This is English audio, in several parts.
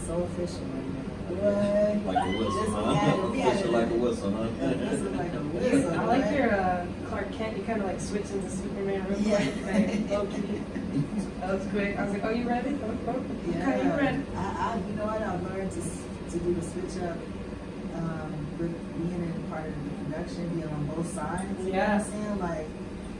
so official right now. What? Like a whistle, huh? Official like a whistle, huh? Whistle like a whistle. I like your Clark Kent. You kind of like switch into Superman real quick. Like, low-key. That was quick. I was like, oh, you ready? Okay, you ready? You know what? I've learned to do the switch up with being in part of the production, being on both sides. You know what I'm saying? Like,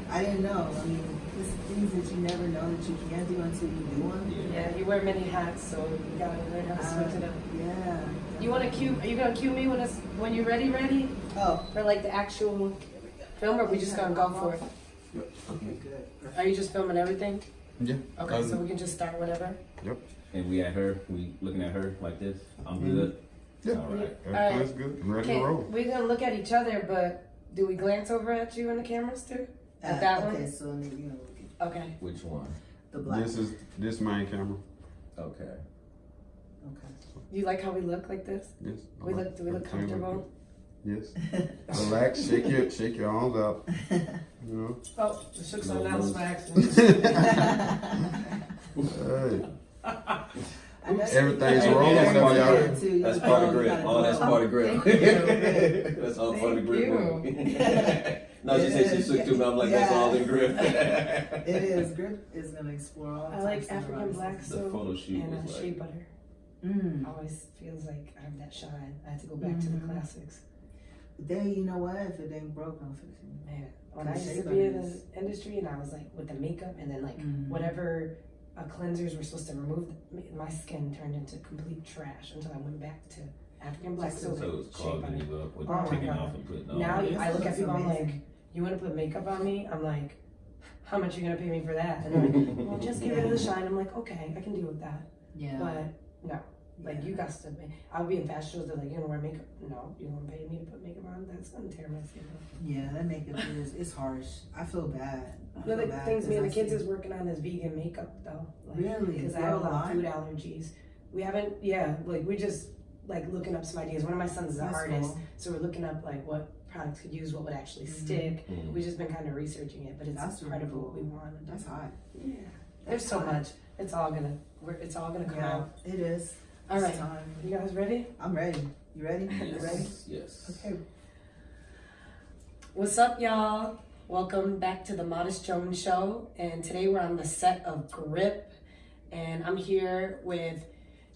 I didn't know. I mean, there's things that you never know that you can do until you do them. Yeah, you wear many hats, so you gotta learn how to switch it up. Yeah. You want to cue? Are you gonna cue me when you're ready? Ready? Oh. For like the actual film, or we just gonna go for it? Yep. Okay, good. Are you just filming everything? Yeah. Okay, so we can just start whenever. Yep. And we looking at her like this. I'm good. Yeah. All right. Everything's good. I'm ready to roll. We're gonna look at each other, but do we glance over at you in the cameras too? At that okay, one? so you know, Okay. Which one? the black. This is this main camera. Okay. Okay. You like how we look like this? Yes. Do we look comfortable? Yes. Relax. Shake your arms out. You know. Oh, the shook on that was by Hey. I know Everything's you- rolling, Everything's so y'all- good, too. That's You part of know, grip. you gotta Oh, that's go. part of grip. Thank That's all part of Thank grip. you. No, she said she shook too, but I'm like, that's all in grip. It is. Grip is gonna explore all I like types of African varieties. black The soap photo shoot and was shea like, butter. Always feels like I have that shine. I had to go back to the classics. You know what? If it ain't broke, don't fix it. Man, when I Cause used shea to be in butter the industry and I was like with the makeup and then like Mhm. whatever cleansers were supposed to remove, my skin turned into complete trash until I went back to African black soap so and it's shea clogging butter. you up with Oh my taking God. off and putting on. Now This I look at looks people, I'm like, amazing. you want to put makeup on me? I'm like, how much are you gonna pay me for that? And they're like, well, just get rid of the shine. I'm like, okay, I can deal with that. Yeah. But no, like you got to. I would be in fashion shows. They're like, you gonna wear makeup? No, you gonna pay me to put makeup on? That's gonna tear my skin up. Yeah, that makeup it's harsh. I feel bad. One of the things me and the kids is is working on is vegan makeup though. Like, Really? Because I You have a have a lot of lot? food allergies. We haven't, like we just like looking up some ideas. One of my sons is an artist, so we're looking up like what products could use, what would actually stick. Mhm. We've just been kind of researching it, but it's That's part really of what cool. we want. That's hot. Yeah, there's so much. It's all gonna come Yeah, out. it is. All It's right, time. you guys ready? I'm ready. You ready? You ready? Yes. Yes. Okay. What's up, y'all? Welcome back to the Modest Jones Show. And today we're on the set of Grip. And I'm here with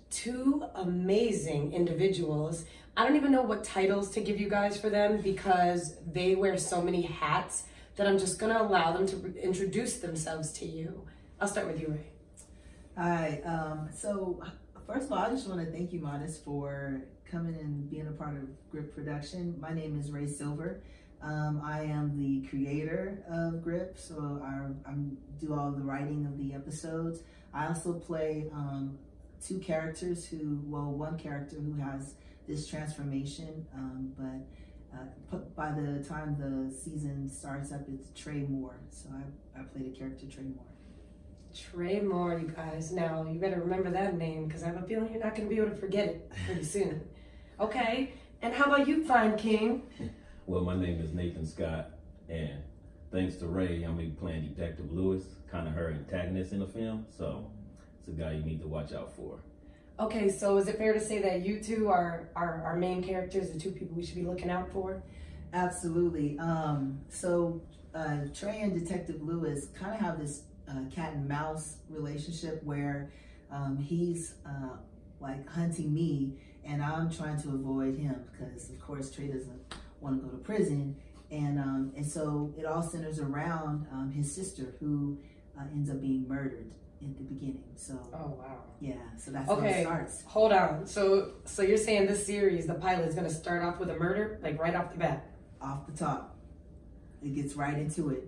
two amazing individuals. I don't even know what titles to give you guys for them because they wear so many hats that I'm just going to allow them to introduce themselves to you. I'll start with you, Ray. Hi. So first of all, I just want to thank you, Modest, for coming and being a part of Grip Production. My name is Ray Silver. I am the creator of Grip, so I do all the writing of the episodes. I also play two characters one character who has this transformation, but by the time the season starts up, it's Trey Moore. So I play the character Trey Moore. Trey Moore, you guys. Now, you better remember that name because I have a feeling you're not going to be able to forget it pretty soon. Okay, and how about you, Fine King? Well, my name is Nathan Scott, and thanks to Ray, I'm gonna be playing Detective Lewis, kind of her antagonist in the film. So it's a guy you need to watch out for. Okay, so is it fair to say that you two are our main characters, the two people we should be looking out for? Absolutely. So Trey and Detective Lewis kind of have this cat and mouse relationship where he's like hunting me and I'm trying to avoid him because of course Trey doesn't want to go to prison, and so it all centers around his sister who ends up being murdered at the beginning. So Oh wow. yeah, so that's how it starts. Hold on. So you're saying this series, the pilot, is gonna start off with a murder, like right off the bat? Off the top, it gets right into it.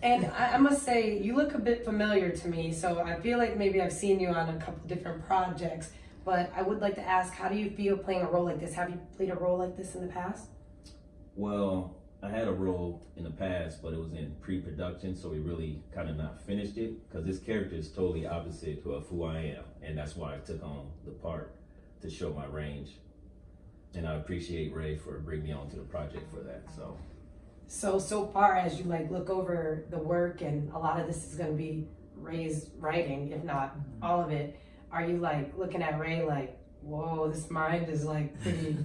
And I must say, you look a bit familiar to me, so I feel like maybe I've seen you on a couple different projects, but I would like to ask, how do you feel playing a role like this? Have you played a role like this in the past? Well, I had a role in the past, but it was in pre-production, so we really kind of not finished it because this character is totally opposite of who I am, and that's why I took on the part to show my range. And I appreciate Ray for bringing me onto the project for that. So far as you like look over the work, and a lot of this is going to be Ray's writing, if not all of it, are you like looking at Ray like, whoa, this mind is like pretty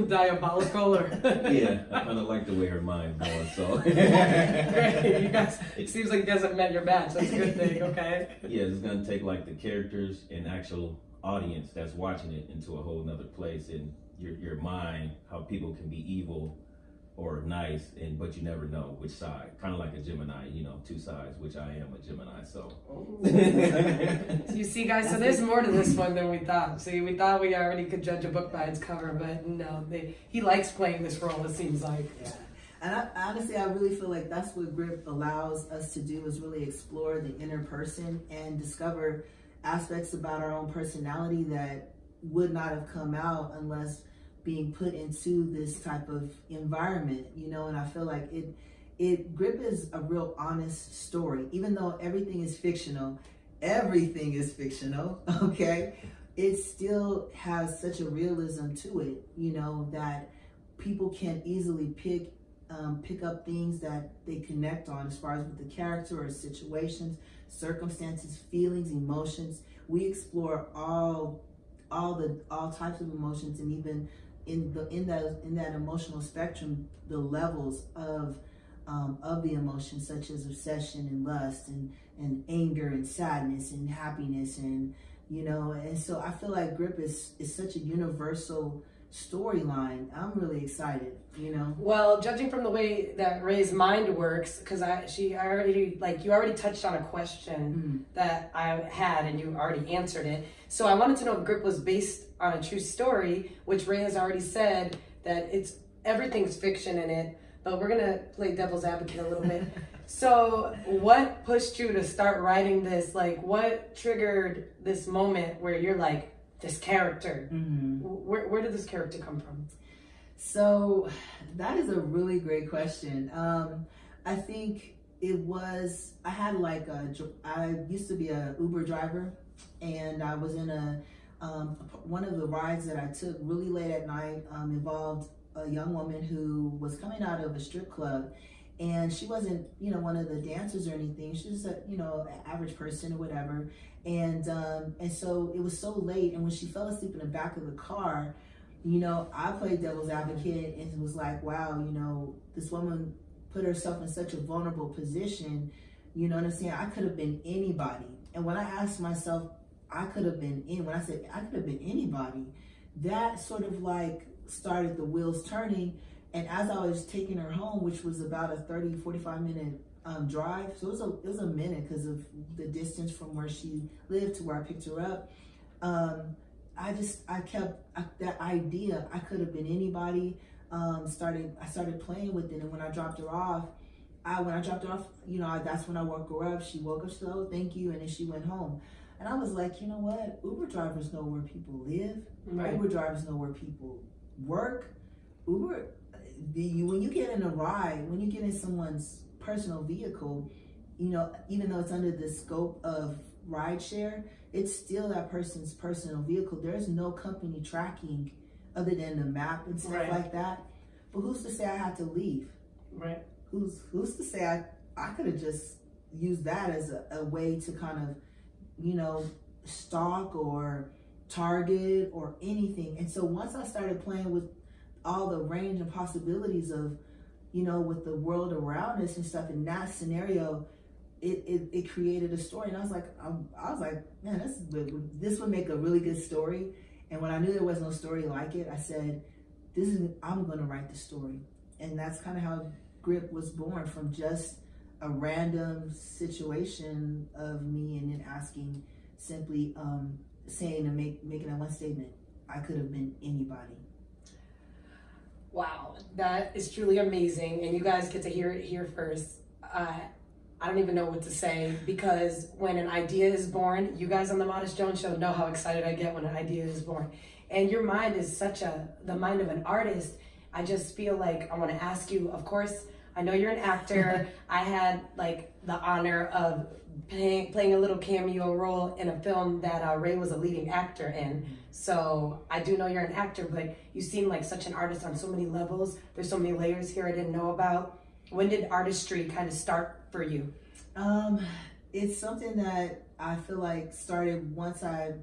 diabolical? Or Yeah, I kind of like the way her mind going. So Great, you guys. It seems like you guys have met your match. That's a good thing. Okay. yeah, it's gonna take like the characters and actual audience that's watching it into a whole nother place, and your mind, how people can be evil or nice, and but you never know which side. Kind of like a Gemini, you know, two sides, which I am a Gemini. So So you see, guys, so there's more to this one than we thought. See, we thought we already could judge a book by its cover, but no, he likes playing this role, it seems like. Yeah. And honestly, I really feel like that's what Grip allows us to do, is really explore the inner person and discover aspects about our own personality that would not have come out unless being put into this type of environment, you know. And I feel like Grip is a real honest story, even though everything is fictional, okay? It still has such a realism to it, you know, that people can easily pick up things that they connect on as far as with the character or situations, circumstances, feelings, emotions. We explore all types of emotions, and even in that emotional spectrum, the levels of the emotions, such as obsession and lust and anger and sadness and happiness, and you know. And so I feel like Grip is such a universal storyline. I'm really excited, you know. Well, judging from the way that Ray's mind works, because you already touched on a question that I had, and you already answered it. So I wanted to know if Grip was based on a true story, which Ray has already said that everything's fiction in it. But we're gonna play devil's advocate a little bit. So what pushed you to start writing this? Like, what triggered this moment where you're like, this character? Where did this character come from? So that is a really great question. I think I used to be a Uber driver, and I was in one of the rides that I took really late at night involved a young woman who was coming out of a strip club, and she wasn't, you know, one of the dancers or anything. She was an average person or whatever. And so it was so late, and when she fell asleep in the back of the car, you know, I played devil's advocate and was like, wow, you know, this woman put herself in such a vulnerable position. You know what I'm saying? I could have been anybody. And when I asked myself, when I said I could have been anybody, that sort of like started the wheels turning. And as I was taking her home, which was about a 45 minute drive, so it was a minute because of the distance from where she lived to where I picked her up. I kept that idea, I could have been anybody. I started playing with it, and when I dropped her off, you know, that's when I woke her up. She woke up, she said, "Oh, thank you," and then she went home. And I was like, you know what? Uber drivers know where people live. Right. Uber drivers know where people work. When you get in a ride, when you get in someone's personal vehicle, you know, even though it's under the scope of rideshare, it's still that person's personal vehicle. There's no company tracking other than the map and stuff like that. But who's to say I had to leave? Right. Who's to say I could have just used that as a way to kind of, you know, stalk or target or anything. And so once I started playing with all the range and possibilities of, you know, with the world around us and stuff, in that scenario, it created a story. And I was like, man, this would make a really good story. And when I knew there was no story like it, I said, I'm gonna write the story. And that's kind of how Grip was born, from just a random situation of me, and then asking, simply saying and making that one statement, I could have been anybody. Wow, that is truly amazing, and you guys get to hear it here first. I don't even know what to say, because when an idea is born, you guys on the Modest Jones Show know how excited I get when an idea is born. And your mind is the mind of an artist. I just feel like I want to ask you, of course, I know you're an actor. I had like the honor of playing a little cameo role in a film that Ray was a leading actor in. So I do know you're an actor, but you seem like such an artist on so many levels. There's so many layers here I didn't know about. When did artistry kind of start for you? it's something that I feel like started once I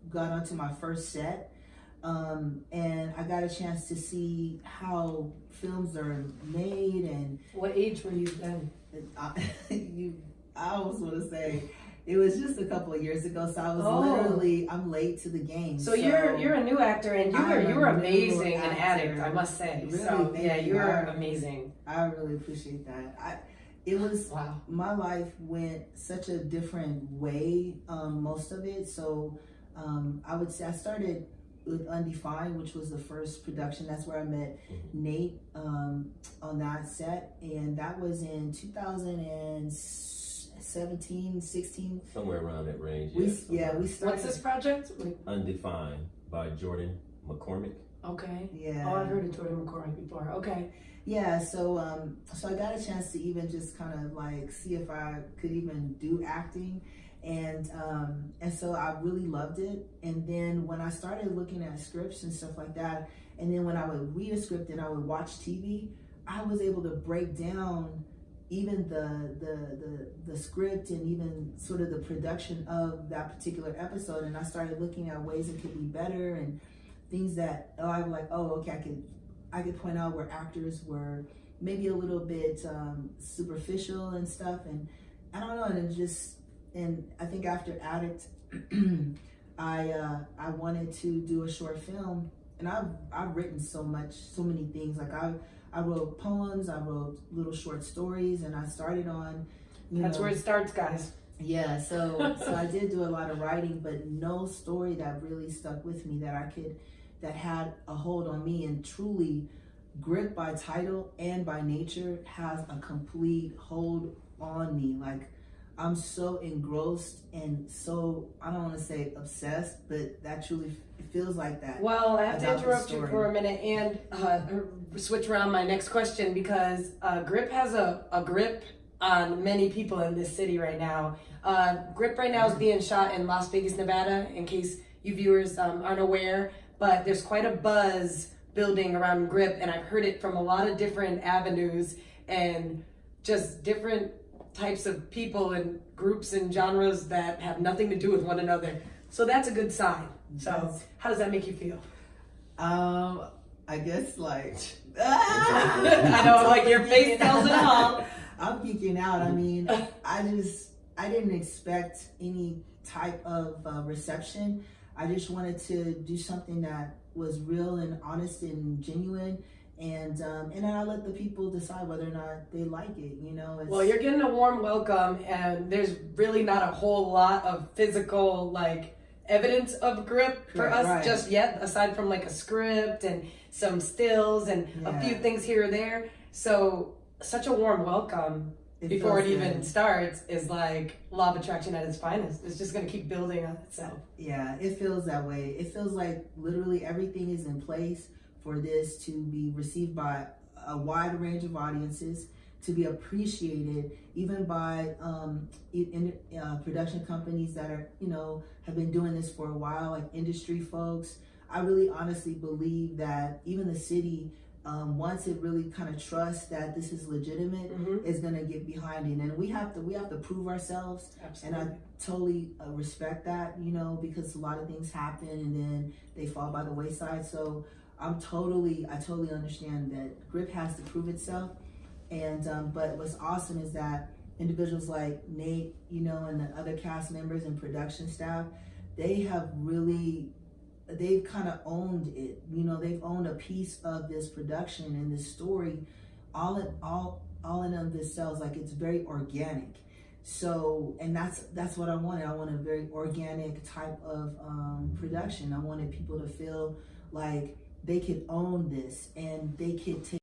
got onto my first set. And I got a chance to see how films are made, and What age were you then? I almost want to say it was just a couple of years ago, so I was I'm late to the game. So you're a new actor, and you were I'm a new amazing and actor. addict, I must say. Really? So Thank yeah, you. you're amazing. I really appreciate that. It was Wow. my life went such a different way, most of it. So I would say I started with Undefined, which was the first production. That's where I met Nate on that set, and that was in 2017, 16. Somewhere around that range. We somewhere. started. What's this project? Undefined by Jordan McCormick. Okay. Yeah. Oh, I've heard of Jordan McCormick before. Okay. Yeah, so I got a chance to even just kind of like see if I could even do acting, and so I really loved it. And then when I started looking at scripts and stuff like that, and then when I would read a script and I would watch TV, I was able to break down even the script and even sort of the production of that particular episode. And I started looking at ways it could be better and things that I'm like, okay, I could point out where actors were maybe a little bit superficial and stuff, and I don't know, and I think after Addict, I wanted to do a short film, and I've written so many things. Like I wrote poems, I wrote little short stories, and I started on. That's where it starts, guys. Yeah, so I did do a lot of writing, but no story that really stuck with me that had a hold on me. And truly, Grip by title and by nature has a complete hold on me. Like, I'm so engrossed and so, I don't want to say obsessed, but that truly feels like that. Well, I have to about the interrupt you story. for a minute and switch around my next question, because Grip has a grip on many people in this city right now. Grip right now is being shot in Las Vegas, Nevada, in case you viewers aren't aware, but there's quite a buzz building around Grip, and I've heard it from a lot of different avenues and just different types of people and groups and genres that have nothing to do with one another. So that's a good sign. So how does that make you feel? I guess like I know, like your face tells it all. I'm geeking out. I mean, I didn't expect any type of reception. I just wanted to do something that was real and honest and genuine, and then I let the people decide whether or not they like it. Well, you're getting a warm welcome, and there's really not a whole lot of physical evidence of Grip for us right. just yet, aside from a script and some stills and a few things here or there. So such a warm welcome before it even starts is like law of attraction at its finest. It's just going to keep building on itself. Yeah, it feels that way. It feels like literally everything is in place for this to be received by a wide range of audiences, to be appreciated even by production companies that are, have been doing this for a while, like industry folks. I really honestly believe that even the city, once it really kind of trusts that this is legitimate, is going to get behind it. And we have to prove ourselves. Absolutely. And I totally respect that, because a lot of things happen and then they fall by the wayside. So I totally understand that Grip has to prove itself. And but what's awesome is that individuals like Nate, and the other cast members and production staff, they've kind of owned it. They've owned a piece of this production and this story, all in of themselves. Like, it's very organic. So, and that's what I wanted. I want a very organic type of production. I wanted people to feel like they could own this and they could take